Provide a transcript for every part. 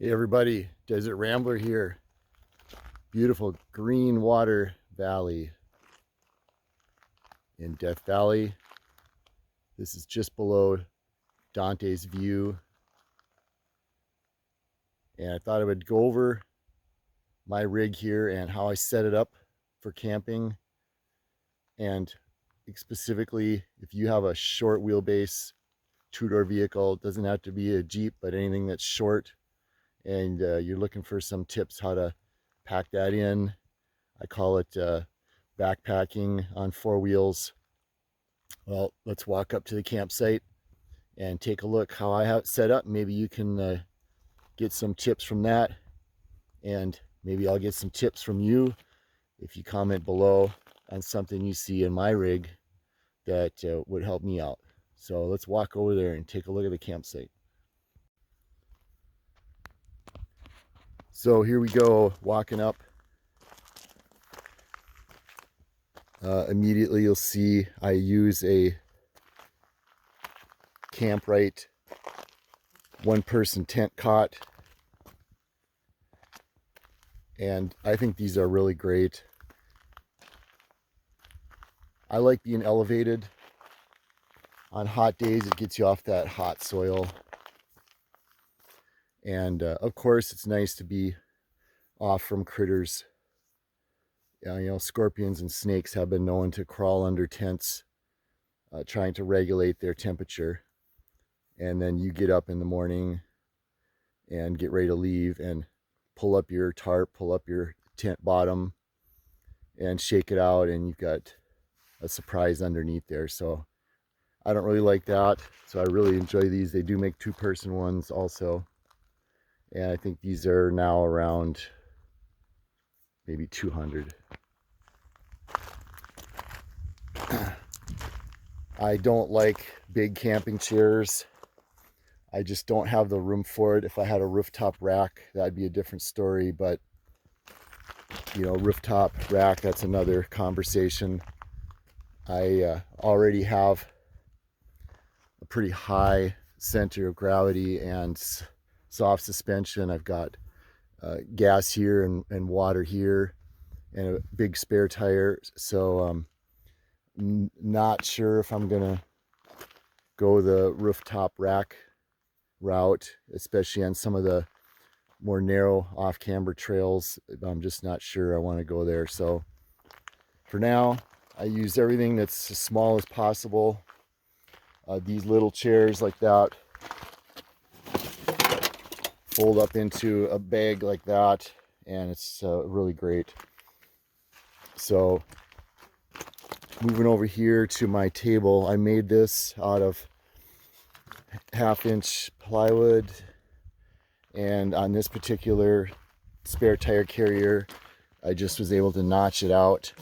Hey everybody, Desert Rambler here. Beautiful green water valley in Death Valley. This is just below Dante's View. And I thought I would go over my rig here and how I set it up for camping. And specifically, if you have a short wheelbase two-door vehicle, it doesn't have to be a Jeep, but anything that's short, and you're looking for some tips how to pack that in. I call it backpacking on four wheels. Well, let's walk up to the campsite and take a look how I have it set up. Maybe you can get some tips from that, and maybe I'll get some tips from you if you comment below on something you see in my rig that would help me out. So let's walk over there and take a look at the campsite. So here we go, walking up. Immediately you'll see I use a Camprite one-person tent cot, and I think these are really great. I like being elevated. On hot days it gets you off that hot soil, and of course it's nice to be off from critters. Scorpions and snakes have been known to crawl under tents trying to regulate their temperature, and then you get up in the morning and get ready to leave and pull up your tarp, pull up your tent bottom and shake it out, and you've got a surprise underneath there. So I don't really like that, so I really enjoy these. They do make two-person ones also, and I think these are now around maybe 200. I don't like big camping chairs. I just don't have the room for it. If I had a rooftop rack, that'd be a different story, but rooftop rack, that's another conversation. I already have a pretty high center of gravity and soft suspension. I've got gas here and water here and a big spare tire, so not sure if I'm gonna go the rooftop rack route, especially on some of the more narrow off-camber trails. I'm just not sure I want to go there. So for now, I use everything that's as small as possible. These little chairs like that fold up into a bag like that, and it's really great. So moving over here to my table, I made this out of 1/2-inch plywood, and on this particular spare tire carrier I just was able to notch it out,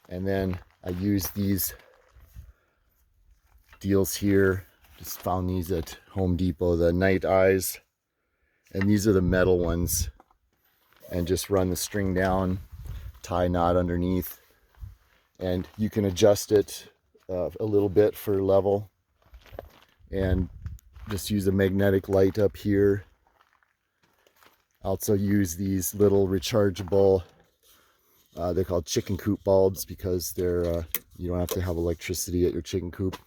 and then I used these deals here. Just found these at Home Depot, the night eyes, and these are the metal ones, and just run the string down, tie knot underneath, and you can adjust it a little bit for level, and just use a magnetic light up here. I also use these little rechargeable, they're called chicken coop bulbs, because they're you don't have to have electricity at your chicken coop,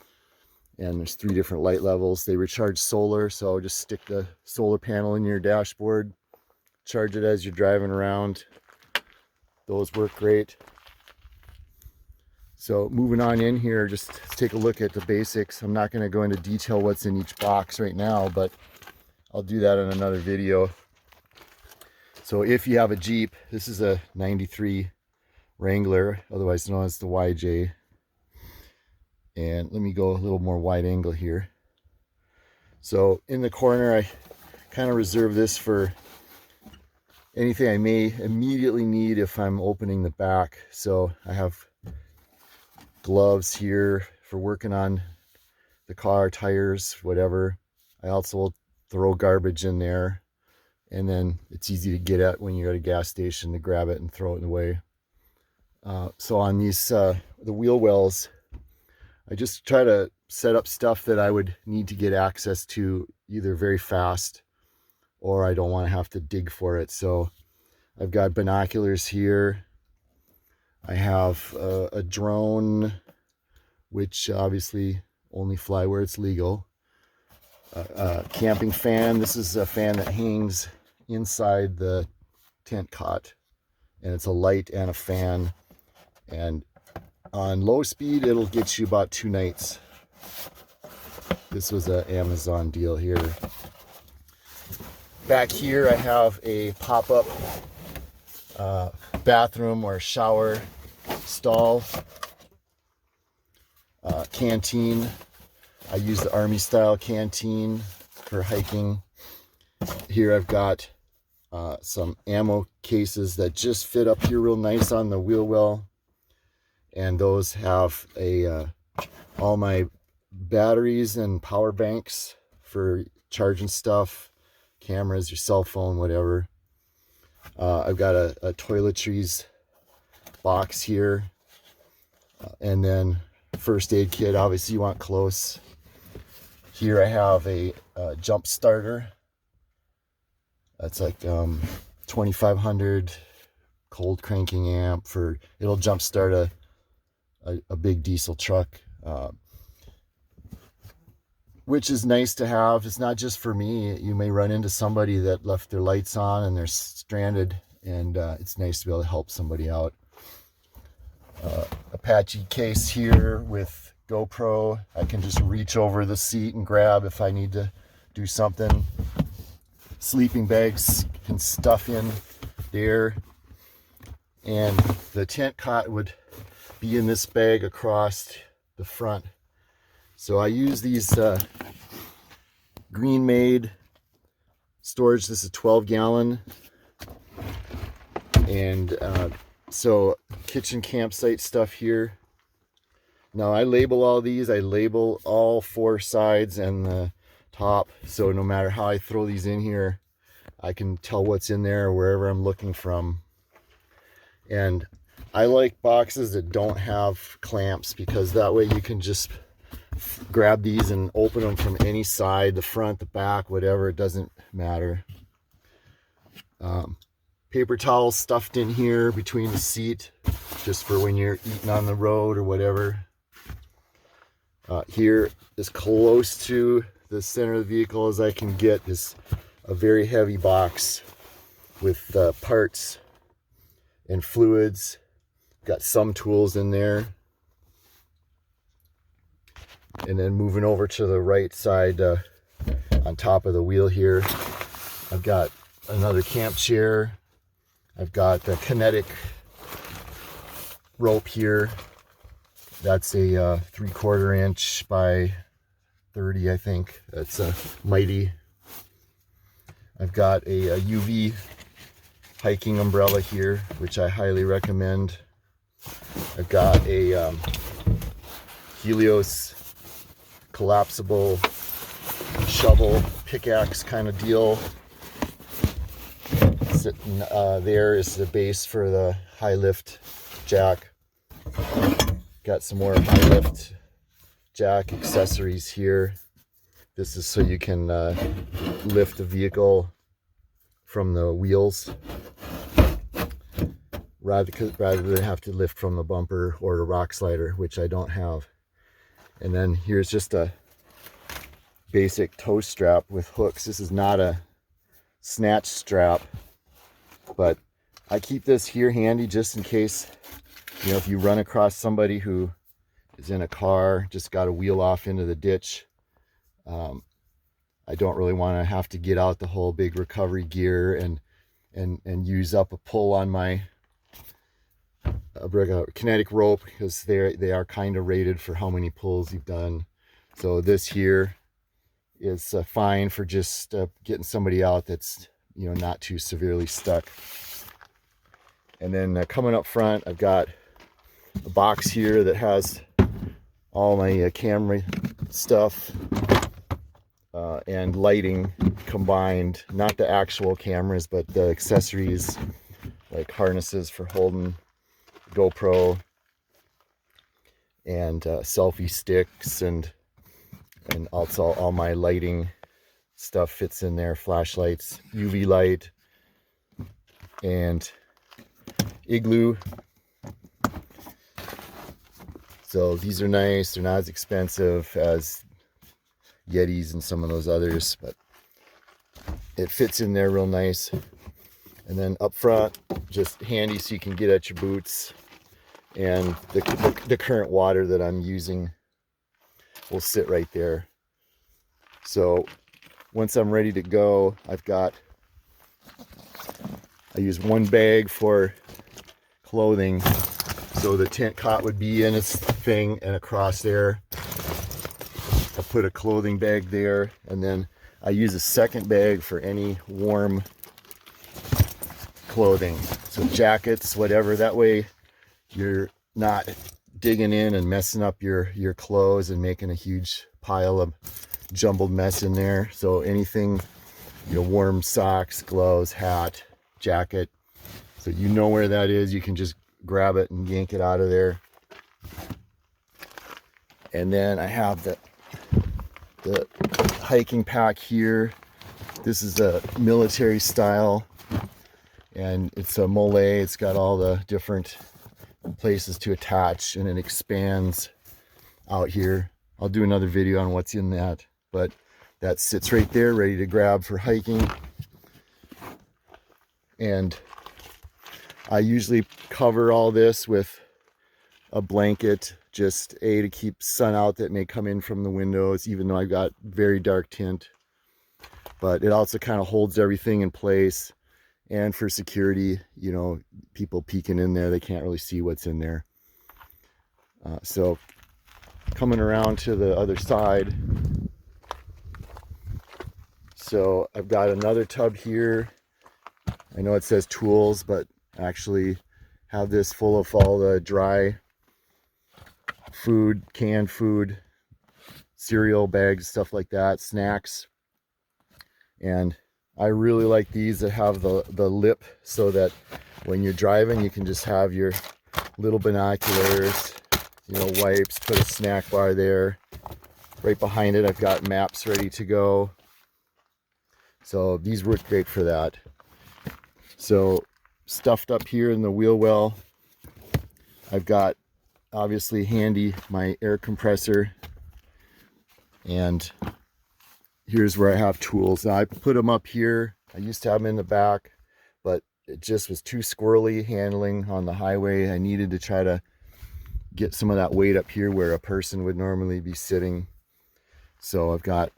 and there's 3 different light levels. They recharge solar, so just stick the solar panel in your dashboard, charge it as you're driving around. Those work great. So moving on in here, just take a look at the basics. I'm not going to go into detail what's in each box right now, but I'll do that in another video. So if you have a Jeep, this is a 93 Wrangler, otherwise known as the YJ. And let me go a little more wide angle here. So in the corner, I kind of reserve this for anything I may immediately need if I'm opening the back. So I have gloves here for working on the car, tires, whatever. I also will throw garbage in there, and then it's easy to get at when you're at a gas station to grab it and throw it away. So on these the wheel wells, I just try to set up stuff that I would need to get access to either very fast or I don't want to have to dig for it. So I've got binoculars here. I have a drone, which obviously only fly where it's legal. Camping fan. This is a fan that hangs inside the tent cot, and it's a light and a fan, and on low speed it'll get you about 2 nights. This was an Amazon deal here. Back here I have a pop-up bathroom or shower stall, canteen. I use the army style canteen for hiking. Here I've got some ammo cases that just fit up here real nice on the wheel well, and those have all my batteries and power banks for charging stuff, cameras, your cell phone, whatever. I've got a toiletries box here, and then first aid kit. Obviously you want close. Here I have a jump starter. That's like 2500 cold cranking amp for, it'll jump start a big diesel truck, which is nice to have. It's not just for me. You may run into somebody that left their lights on and they're stranded, and it's nice to be able to help somebody out. Apache case here with GoPro. I can just reach over the seat and grab if I need to do something. Sleeping bags can stuff in there, and the tent cot would be in this bag across the front. So I use these Green Made storage. This is 12-gallon, and so kitchen campsite stuff here. Now I label all these. I label all 4 sides and the top, so no matter how I throw these in here, I can tell what's in there wherever I'm looking from. And I like boxes that don't have clamps, because that way you can just grab these and open them from any side, the front, the back, whatever, it doesn't matter. Paper towels stuffed in here between the seat, just for when you're eating on the road or whatever. Here, as close to the center of the vehicle as I can get, is a very heavy box with parts and fluids. Got some tools in there. And then moving over to the right side, on top of the wheel here, I've got another camp chair. I've got the kinetic rope here. That's a 3/4 inch by 30, I think. That's a mighty. I've got a UV hiking umbrella here, which I highly recommend. I've got a Helios collapsible shovel pickaxe kind of deal. Sitting there is the base for the high lift jack. Got some more high lift jack accessories here. This is so you can lift the vehicle from the wheels rather than have to lift from the bumper or the rock slider, which I don't have. And then here's just a basic tow strap with hooks. This is not a snatch strap, but I keep this here handy just in case, you know, if you run across somebody who is in a car, just got to wheel off into the ditch. I don't really want to have to get out the whole big recovery gear and use up a pull on my kinetic rope, because they are kind of rated for how many pulls you've done. So this here is fine for just getting somebody out that's, you know, not too severely stuck. And then coming up front, I've got a box here that has all my camera stuff and lighting combined. Not the actual cameras, but the accessories, like harnesses for holding GoPro and selfie sticks, and also all my lighting stuff fits in there, flashlights, UV light, and igloo. So these are nice. They're not as expensive as Yetis and some of those others, but it fits in there real nice. And then up front, just handy so you can get at your boots. And the current water that I'm using will sit right there. So once I'm ready to go, I use one bag for clothing. So the tent cot would be in its thing, and across there, I put a clothing bag there. And then I use a second bag for any warm clothing. So jackets, whatever, that way you're not digging in and messing up your clothes and making a huge pile of jumbled mess in there. So anything, warm socks, gloves, hat, jacket, so you know where that is, you can just grab it and yank it out of there. And then I have the hiking pack here. This is a military style, and it's a mole. It's got all the different places to attach, and it expands out here. I'll do another video on what's in that, but that sits right there ready to grab for hiking. And I usually cover all this with a blanket, just to keep sun out that may come in from the windows, even though I've got very dark tint. But it also kind of holds everything in place. And for security, people peeking in there, they can't really see what's in there. So coming around to the other side. So I've got another tub here. I know it says tools, but actually have this full of all the dry food, canned food, cereal bags, stuff like that, snacks. And I really like these that have the lip, so that when you're driving, you can just have your little binoculars, wipes, put a snack bar there. Right behind it, I've got maps ready to go. So these work great for that. So stuffed up here in the wheel well, I've got obviously handy my air compressor, and here's where I have tools. Now I put them up here. I used to have them in the back, but it just was too squirrely handling on the highway. I needed to try to get some of that weight up here where a person would normally be sitting. So I've got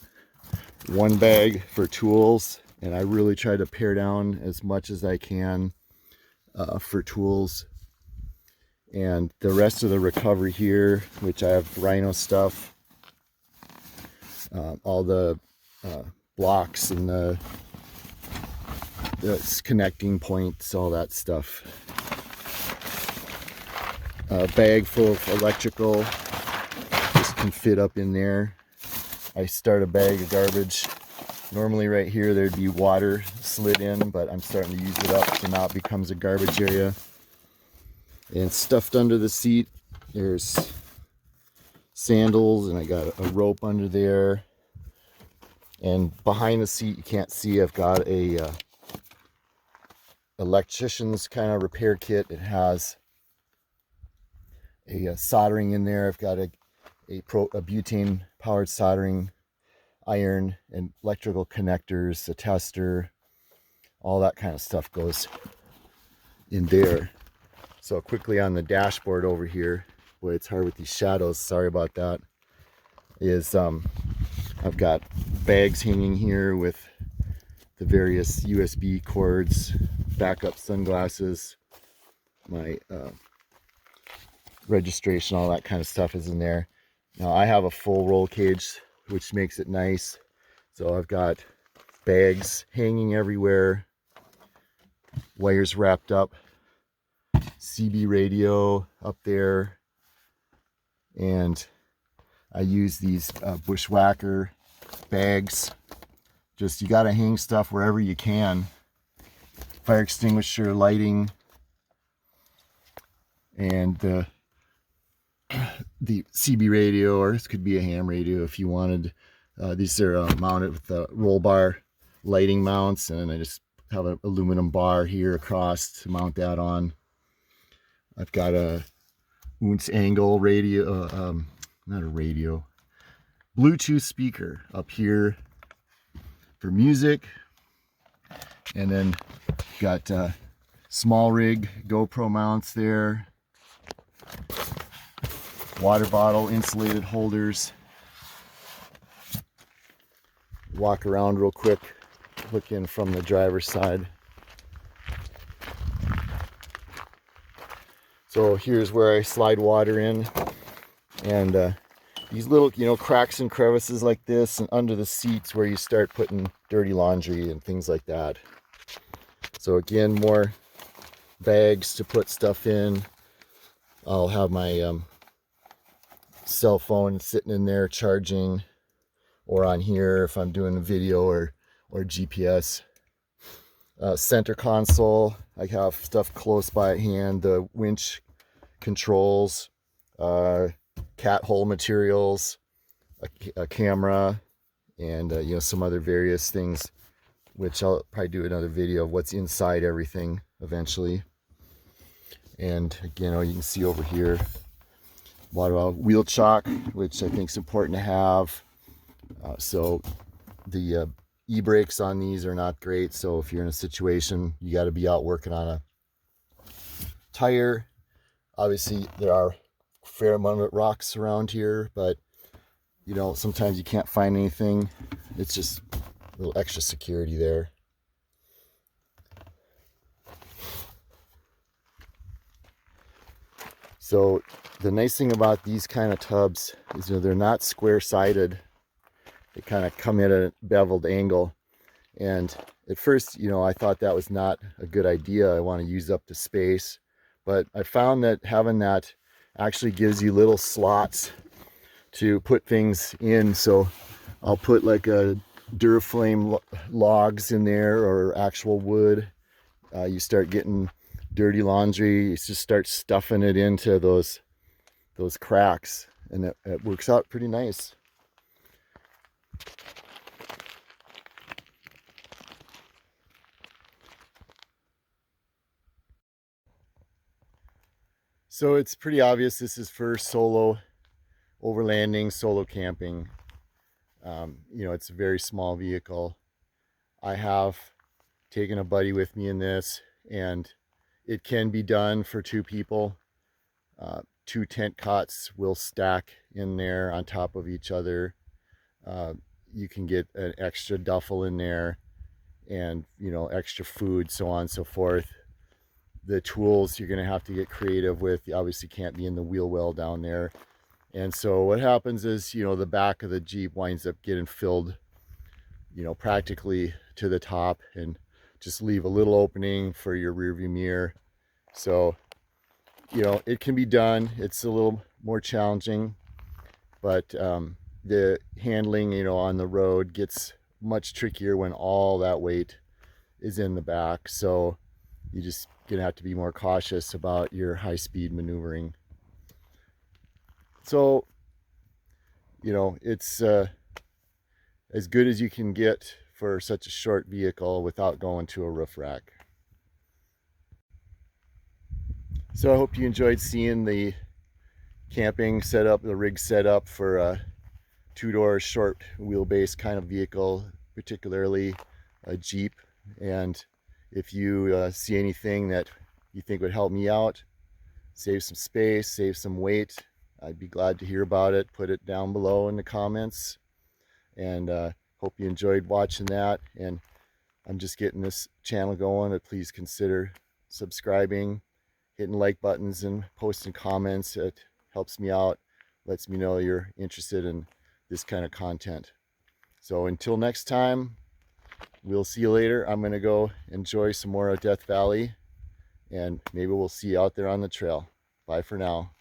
one bag for tools, and I really try to pare down as much as I can for tools. And the rest of the recovery here, which I have rhino stuff, all the blocks and the connecting points, all that stuff. A bag full of electrical just can fit up in there. I start a bag of garbage. Normally right here there'd be water slid in, but I'm starting to use it up, so now it becomes a garbage area. And stuffed under the seat, there's sandals, and I got a rope under there. And behind the seat, you can't see, I've got a electrician's kind of repair kit. It has a soldering in there. I've got a butane powered soldering iron and electrical connectors, a tester, all that kind of stuff goes in there. So quickly on the dashboard over here, boy, it's hard with these shadows, sorry about that, is I've got bags hanging here with the various USB cords, backup sunglasses, my registration, all that kind of stuff is in there. Now I have a full roll cage, which makes it nice. So I've got bags hanging everywhere, wires wrapped up, CB radio up there, and I use these bushwhacker bags. Just, you got to hang stuff wherever you can. Fire extinguisher, lighting, and the CB radio, or this could be a ham radio if you wanted These are mounted with roll bar lighting mounts, and I just have an aluminum bar here across to mount that on. I've got a Unz angle radio, not a radio, Bluetooth speaker up here for music, and then got small rig GoPro mounts there, water bottle insulated holders. Walk around real quick, look in from the driver's side. So here's where I slide water in, and these little, cracks and crevices like this, and under the seats where you start putting dirty laundry and things like that. So again, more bags to put stuff in. I'll have my cell phone sitting in there charging, or on here if I'm doing a video or GPS. Center console, I have stuff close by at hand, the winch controls, cat hole materials, a camera, and some other various things, which I'll probably do another video of what's inside everything eventually. And again, you can see over here, water wheel chock, which I think is important to have. So the e-brakes on these are not great, so if you're in a situation you got to be out working on a tire. Obviously there are a fair amount of rocks around here, but sometimes you can't find anything. It's just a little extra security there. So the nice thing about these kind of tubs is they're not square-sided. They kind of come at a beveled angle, and at first I thought that was not a good idea. I want to use up the space, but I found that having that actually gives you little slots to put things in. So I'll put like a Duraflame logs in there, or actual wood. You start getting dirty laundry, you just start stuffing it into those cracks, and it works out pretty nice. So it's pretty obvious this is for solo overlanding, solo camping. It's a very small vehicle. I have taken a buddy with me in this, and it can be done for 2 people. 2 tent cots will stack in there on top of each other. You can get an extra duffel in there, and extra food, so on and so forth. The tools you're going to have to get creative with. You obviously can't be in the wheel well down there. And so what happens is, the back of the Jeep winds up getting filled, practically to the top, and just leave a little opening for your rear view mirror. So, it can be done. It's a little more challenging, but the handling, on the road gets much trickier when all that weight is in the back. So you just gonna have to be more cautious about your high-speed maneuvering. So it's as good as you can get for such a short vehicle without going to a roof rack. So I hope you enjoyed seeing the camping setup, the rig setup for a 2-door short wheelbase kind of vehicle, particularly a Jeep. And if you see anything that you think would help me out, save some space, save some weight, I'd be glad to hear about it. Put it down below in the comments, and hope you enjoyed watching that. And I'm just getting this channel going, but please consider subscribing, hitting like buttons, and posting comments. It helps me out, lets me know you're interested in this kind of content. So until next time, we'll see you later. I'm going to go enjoy some more of Death Valley, and maybe we'll see you out there on the trail. Bye for now.